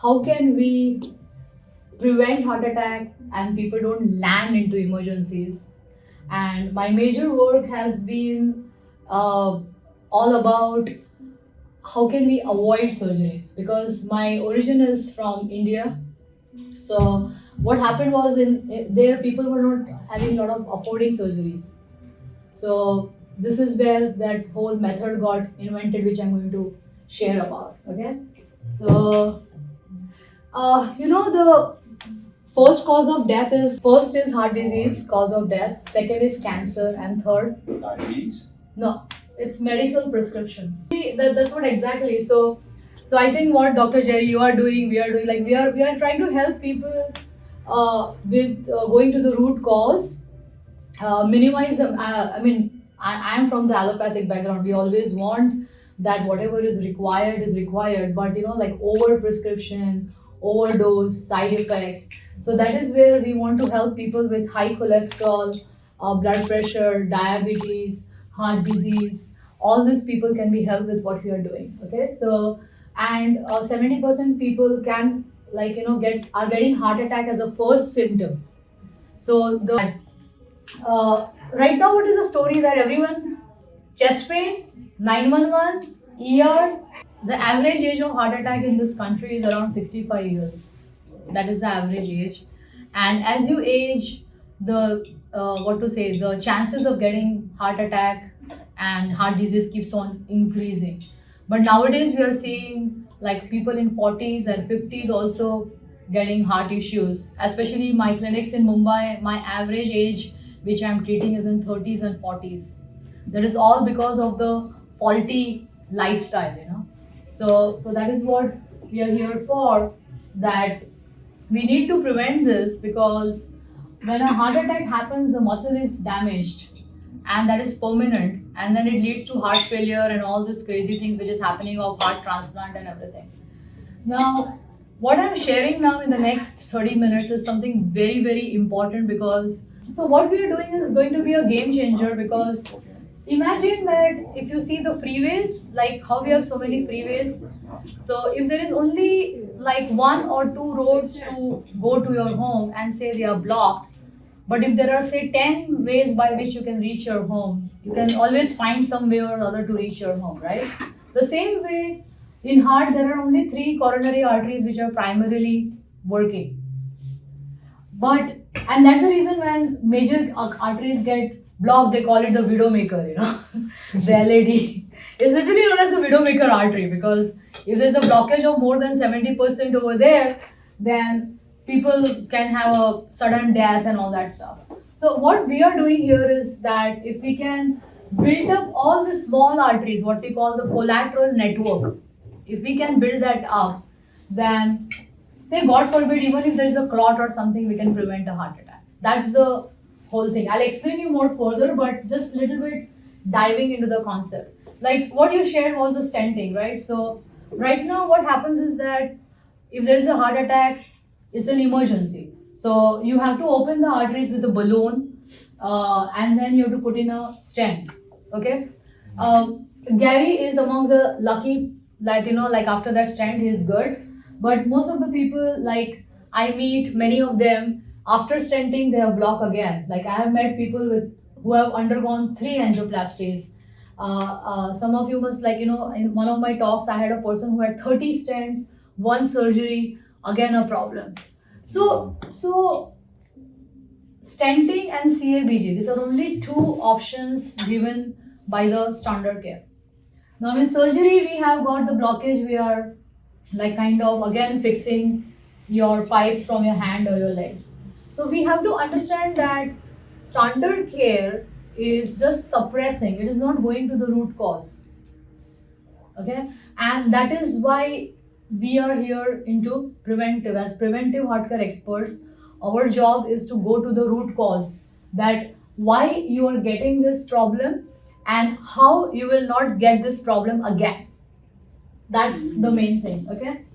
how can we prevent heart attack and people don't land into emergencies. And my major work has been all about how can we avoid surgeries, because my origin is from India. So what happened was, in there people were not having a lot of affording surgeries. So this is where that whole method got invented, which I'm going to share about. Okay. So the first cause of death is, first is heart disease, cause of death. Second is cancer, and third, Diabetes? no, it's medical prescriptions. That's what exactly. So I think what Dr. Jerry you are doing, we are doing, like we are trying to help people with going to the root cause, minimize them. I am from the allopathic background. We always want that whatever is required, but like over prescription, overdose, side effects. So that is where we want to help people with high cholesterol, blood pressure, diabetes, heart disease. All these people can be helped with what we are doing. Okay, so and 70% people can, like getting heart attack as a first symptom. So the right now, what is the story that everyone, chest pain, 911, ER. The average age of heart attack in this country is around 65 years. That is the average age. And as you age, the what to say, the chances of getting heart attack and heart disease keeps on increasing. But nowadays we are seeing like people in 40s and 50s also getting heart issues. Especially my clinics in Mumbai, my average age which I'm treating is in 30s and 40s. That is all because of the faulty lifestyle. So that is what we are here for. That we need to prevent this, because when a heart attack happens, the muscle is damaged, and that is permanent, and then it leads to heart failure and all these crazy things which is happening of heart transplant and everything. Now, what I'm sharing now in the next 30 minutes is something very, very important, because so what we are doing is going to be a game changer. Because imagine that if you see the freeways, like how we have so many freeways. So if there is only like one or two roads to go to your home and say they are blocked, but if there are say 10 ways by which you can reach your home, you can always find some way or other to reach your home, right? So same way in heart, there are only three coronary arteries which are primarily working. But and that's the reason when major arteries get blocked, they call it the widowmaker. The LAD is literally known as the widowmaker artery, because if there's a blockage of more than 70% over there, then people can have a sudden death and all that stuff. So what we are doing here is that if we can build up all the small arteries, what we call the collateral network, if we can build that up, then say God forbid, even if there is a clot or something, we can prevent a heart attack. That's the whole thing. I'll explain you more further, but just a little bit diving into the concept. Like what you shared was the stenting, right? So right now what happens is that if there is a heart attack, it's an emergency. So you have to open the arteries with a balloon, and then you have to put in a stent. Okay. Gary is amongst the lucky, like like after that stent he's good. But most of the people, like I meet many of them, after stenting they have block again. Like I have met people with who have undergone three angioplasties. Some of you must, like in one of my talks I had a person who had 30 stents, one surgery, again a problem. So stenting and CABG, these are only two options given by the standard care. Now in surgery we have got the blockage, we are like kind of again fixing your pipes from your hand or your legs. So we have to understand that standard care is just suppressing, it is not going to the root cause. Okay, and that is why we are here into preventive. As preventive heart care experts, our job is to go to the root cause, that why you are getting this problem and how you will not get this problem again. That's the main thing. Okay,